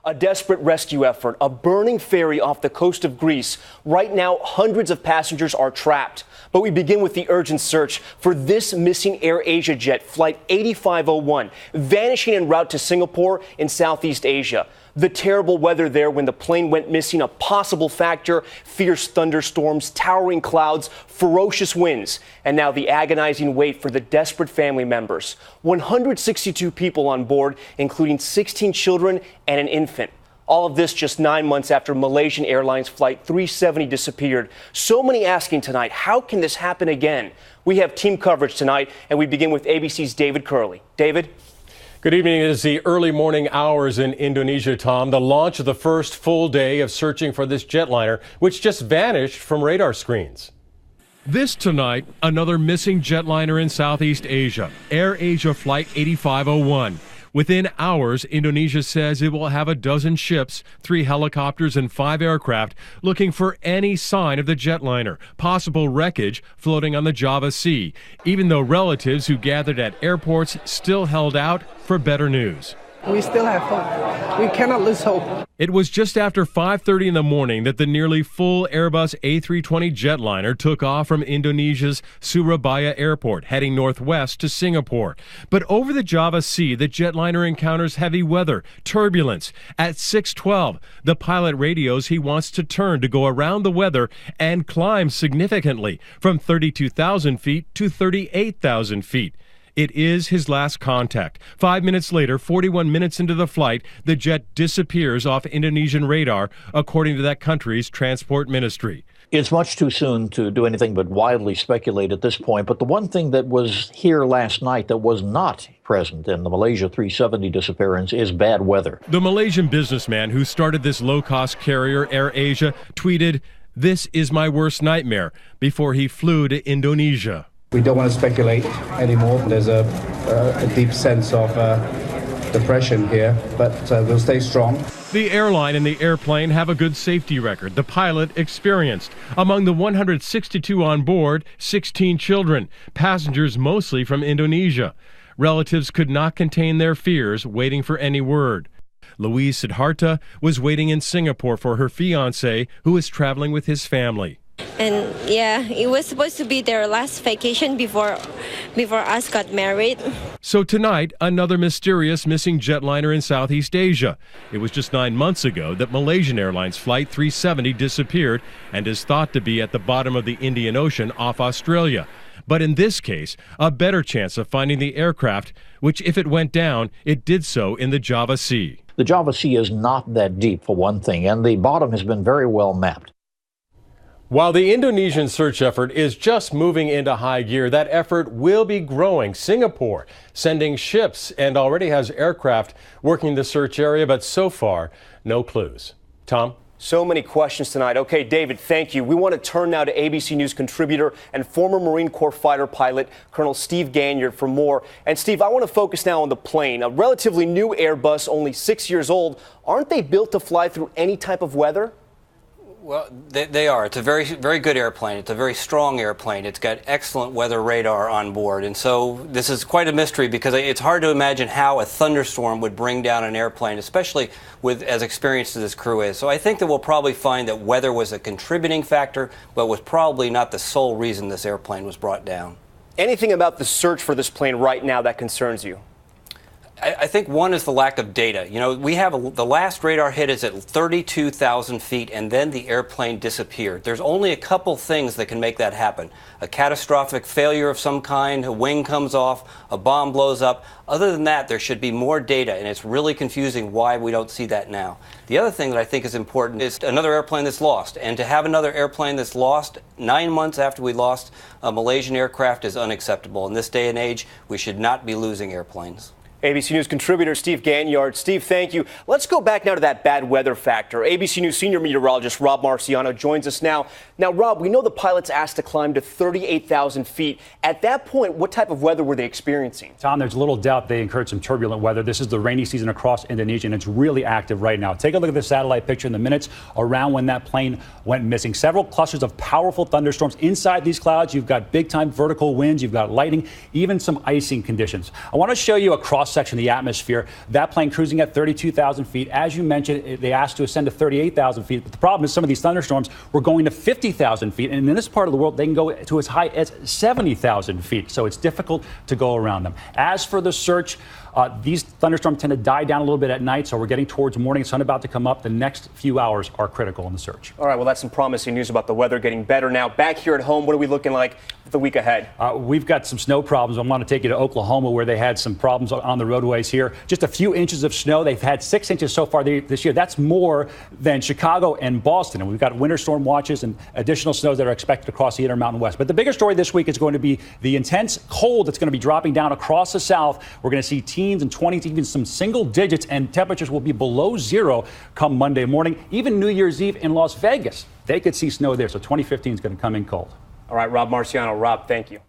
A desperate rescue effort, a burning ferry off the coast of Greece. Right now, hundreds of passengers are trapped. But we begin with the urgent search for this missing AirAsia jet, Flight 8501, vanishing en route to Singapore in Southeast Asia. The terrible weather there when the plane went missing, a possible factor, fierce thunderstorms, towering clouds, ferocious winds, and now the agonizing wait for the desperate family members. 162 people on board, including 16 children and an infant. All of this just 9 months after Malaysian Airlines Flight 370 disappeared. So many asking tonight, how can this happen again? We have team coverage tonight, and we begin with ABC's David Curley. David? Good evening. It is the early morning hours in Indonesia, Tom. The launch of the first full day of searching for this jetliner, which just vanished from radar screens. This tonight, another missing jetliner in Southeast Asia, AirAsia Flight 8501. Within hours, Indonesia says it will have a dozen ships, 3 helicopters, and 5 aircraft looking for any sign of the jetliner, possible wreckage floating on the Java Sea, even though relatives who gathered at airports still held out for better news. We still have hope. We cannot lose hope. It was just after 5:30 in the morning that the nearly full Airbus A320 jetliner took off from Indonesia's Surabaya airport, heading northwest to Singapore. But over the Java Sea, the jetliner encounters heavy weather, turbulence. At 6:12, the pilot radios he wants to turn to go around the weather and climb significantly from 32,000 feet to 38,000 feet. It is his last contact. 5 minutes later, 41 minutes into the flight, the jet disappears off Indonesian radar, according to that country's transport ministry. It's much too soon to do anything but wildly speculate at this point. But the one thing that was here last night that was not present in the Malaysia 370 disappearance is bad weather. The Malaysian businessman who started this low-cost carrier, AirAsia, tweeted, "This is my worst nightmare," before he flew to Indonesia. We don't want to speculate anymore. There's a deep sense of depression here, but we'll stay strong. The airline and the airplane have a good safety record. The pilot experienced. Among the 162 on board, 16 children, passengers mostly from Indonesia. Relatives could not contain their fears, waiting for any word. Louise Siddhartha was waiting in Singapore for her fiancé, who was traveling with his family. And yeah, it was supposed to be their last vacation before us got married. So tonight, another mysterious missing jetliner in Southeast Asia. It was just 9 months ago that Malaysian Airlines Flight 370 disappeared and is thought to be at the bottom of the Indian Ocean off Australia. But in this case, a better chance of finding the aircraft, which if it went down, it did so in the Java Sea. The Java Sea is not that deep, for one thing, and the bottom has been very well mapped. While the Indonesian search effort is just moving into high gear, that effort will be growing. Singapore sending ships and already has aircraft working the search area, but so far, no clues. Tom? So many questions tonight. Okay, David, thank you. We want to turn now to ABC News contributor and former Marine Corps fighter pilot, Colonel Steve Ganyard, for more. And Steve, I want to focus now on the plane. A relatively new Airbus, only 6 years old. Aren't they built to fly through any type of weather? Well, they are. It's a very, very good airplane. It's a very strong airplane. It's got excellent weather radar on board. And so this is quite a mystery because it's hard to imagine how a thunderstorm would bring down an airplane, especially with as experienced as this crew is. So I think that we'll probably find that weather was a contributing factor, but was probably not the sole reason this airplane was brought down. Anything about the search for this plane right now that concerns you? I think one is the lack of data. You know, we have the last radar hit is at 32,000 feet, and then the airplane disappeared. There's only a couple things that can make that happen. A catastrophic failure of some kind, a wing comes off, a bomb blows up. Other than that, there should be more data, and it's really confusing why we don't see that now. The other thing that I think is important is another airplane that's lost. And to have another airplane that's lost 9 months after we lost a Malaysian aircraft is unacceptable. In this day and age, we should not be losing airplanes. ABC News contributor Steve Ganyard. Steve, thank you. Let's go back now to that bad weather factor. ABC News senior meteorologist Rob Marciano joins us now. Now, Rob, we know the pilots asked to climb to 38,000 feet. At that point, what type of weather were they experiencing? Tom, there's little doubt they incurred some turbulent weather. This is the rainy season across Indonesia, and it's really active right now. Take a look at the satellite picture in the minutes around when that plane went missing. Several clusters of powerful thunderstorms. Inside these clouds, you've got big-time vertical winds, you've got lightning, even some icing conditions. I want to show you across cross-section of the atmosphere. That plane cruising at 32,000 feet. As you mentioned, they asked to ascend to 38,000 feet. But the problem is some of these thunderstorms were going to 50,000 feet. And in this part of the world, they can go to as high as 70,000 feet. So it's difficult to go around them. As for the search, these thunderstorms tend to die down a little bit at night, so we're getting towards morning. Sun about to come up. The next few hours are critical in the search. All right, well, that's some promising news about the weather getting better now. Back here at home, what are we looking like the week ahead? We've got some snow problems. I want to take you to Oklahoma, where they had some problems on the roadways here. Just a few inches of snow. They've had 6 inches so far this year. That's more than Chicago and Boston. And we've got winter storm watches and additional snows that are expected across the Intermountain West. But the bigger story this week is going to be the intense cold that's going to be dropping down across the South. We're going to see teens and 20s, even some single digits, and temperatures will be below zero come Monday morning. Even New Year's Eve in Las Vegas, they could see snow there. So 2015 is going to come in cold. All right, Rob Marciano. Rob, thank you.